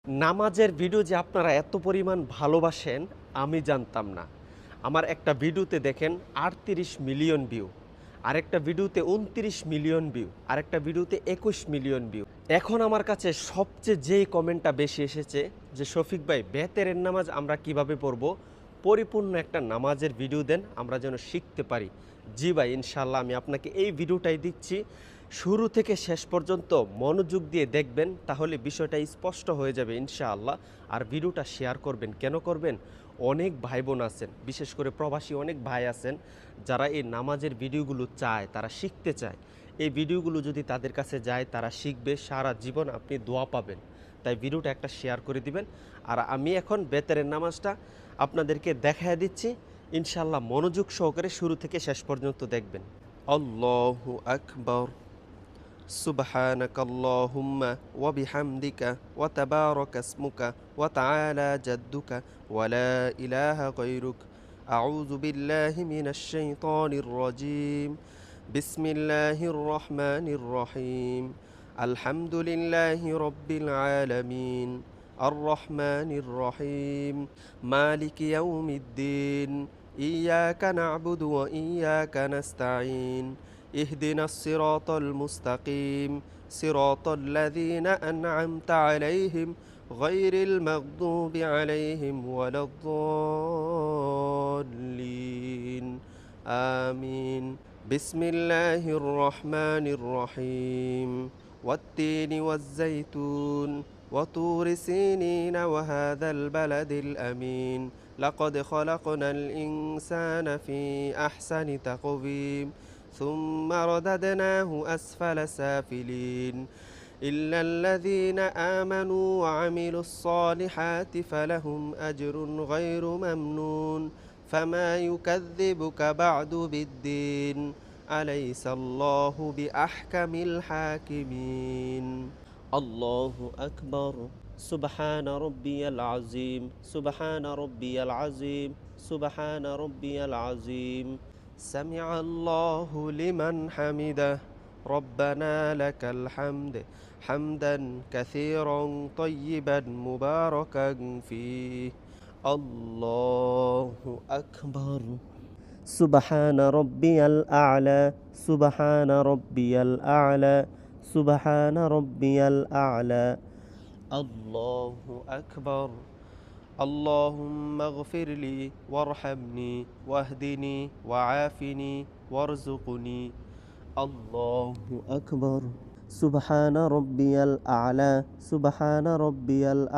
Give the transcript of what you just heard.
নামাজের ভিডিও যে আপনারা এত পরিমাণ ভালোবাসেন আমি জানতাম না। আমার একটা ভিডিওতে দেখেন ৩৮ মিলিয়ন ভিউ, আরেকটা ভিডিওতে ২৯ মিলিয়ন ভিউ, আরেকটা ভিডিওতে ২১ মিলিয়ন ভিউ। এখন আমার কাছে সবচেয়ে যেই কমেন্টটা বেশি এসেছে যে শফিক ভাই বেতেরের নামাজ আমরা কিভাবে পড়ব, পরিপূর্ণ একটা নামাজের ভিডিও দেন আমরা যেন শিখতে পারি। জি ভাই, ইনশাল্লাহ আমি আপনাকে এই ভিডিওটাই দিচ্ছি। শুরু থেকে শেষ পর্যন্ত মনোযোগ দিয়ে দেখবেন, তাহলে বিষয়টা স্পষ্ট হয়ে যাবে ইনশাআল্লাহ। আর ভিডিওটা শেয়ার করবেন। কেন করবেন? অনেক ভাই বোন আছেন, বিশেষ করে প্রবাসী অনেক ভাই আছেন যারা এই নামাজের ভিডিওগুলো চায়, তারা শিখতে চায়। এই ভিডিওগুলো যদি তাদের কাছে যায় তারা শিখবে, সারা জীবন আপনি দোয়া পাবেন। তাই ভিডিওটা একটা শেয়ার করে দিবেন। আর আমি এখন বেতেরের নামাজটা আপনাদেরকে দেখায় দিচ্ছি, ইনশাআল্লাহ মনোযোগ সহকারে শুরু থেকে শেষ পর্যন্ত দেখবেন। আল্লাহু আকবার। سبحانك اللهم وبحمدك وتبارك اسمك وتعالى جدك ولا إله غيرك. أعوذ بالله من الشيطان الرجيم. بسم الله الرحمن الرحيم. الحمد لله رب العالمين الرحمن الرحيم مالك يوم الدين. إياك نعبد وإياك نستعين. اهدنا الصراط المستقيم صراط الذين أنعمت عليهم غير المغضوب عليهم ولا الضالين آمين. بسم الله الرحمن الرحيم. والتين والزيتون وطور سينين وهذا البلد الأمين. لقد خلقنا الإنسان في أحسن تقويم ثم رددناه أسفل سافلين. إلا الذين آمنوا وعملوا الصالحات فلهم أجر غير ممنون. فما يكذبك بعد بالدين. أليس الله بأحكم الحاكمين. الله أكبر. سبحان ربي العظيم سبحان ربي العظيم سبحان ربي العظيم. سمع الله لمن حمده. ربنا لك الحمد حمدا كثيرا طيبا مباركا فيه. الله أكبر. سبحان ربي الأعلى سبحان ربي الأعلى سبحان ربي الأعلى. الله أكبر. اللهم اغفر لي وارحمني واهدني وعافني وارزقني. الله أكبر. سبحان ربي الأعلى سبحان ربي الأعلى.